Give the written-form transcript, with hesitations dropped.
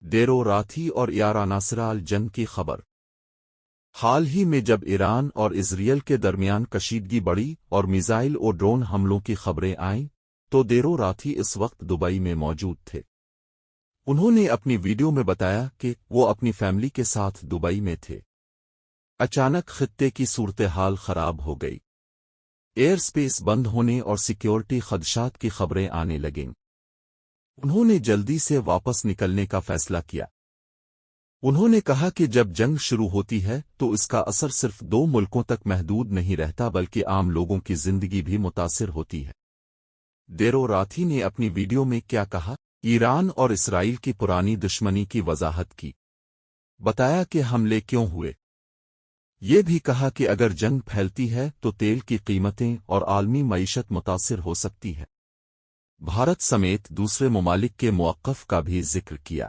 دیرو راتھی اور یاراناسرال جنگ کی خبر۔ حال ہی میں جب ایران اور اسرائیل کے درمیان کشیدگی بڑھی اور میزائل اور ڈرون حملوں کی خبریں آئیں تو دیرو راتھی اس وقت دبئی میں موجود تھے۔ انہوں نے اپنی ویڈیو میں بتایا کہ وہ اپنی فیملی کے ساتھ دبئی میں تھے۔ اچانک خطے کی صورتحال خراب ہو گئی۔ ایئر سپیس بند ہونے اور سیکیورٹی خدشات کی خبریں آنے لگیں۔ انہوں نے جلدی سے واپس نکلنے کا فیصلہ کیا۔ انہوں نے کہا کہ جب جنگ شروع ہوتی ہے تو اس کا اثر صرف 2 ملکوں تک محدود نہیں رہتا بلکہ عام لوگوں کی زندگی بھی متاثر ہوتی ہے۔ دیرو راتھی نے اپنی ویڈیو میں کیا کہا؟ ایران اور اسرائیل کی پرانی دشمنی کی وضاحت کی۔ بتایا کہ حملے کیوں ہوئے۔ یہ بھی کہا کہ اگر جنگ پھیلتی ہے تو تیل کی قیمتیں اور عالمی معیشت متاثر ہو سکتی ہے۔ بھارت سمیت دوسرے ممالک کے موقف کا بھی ذکر کیا۔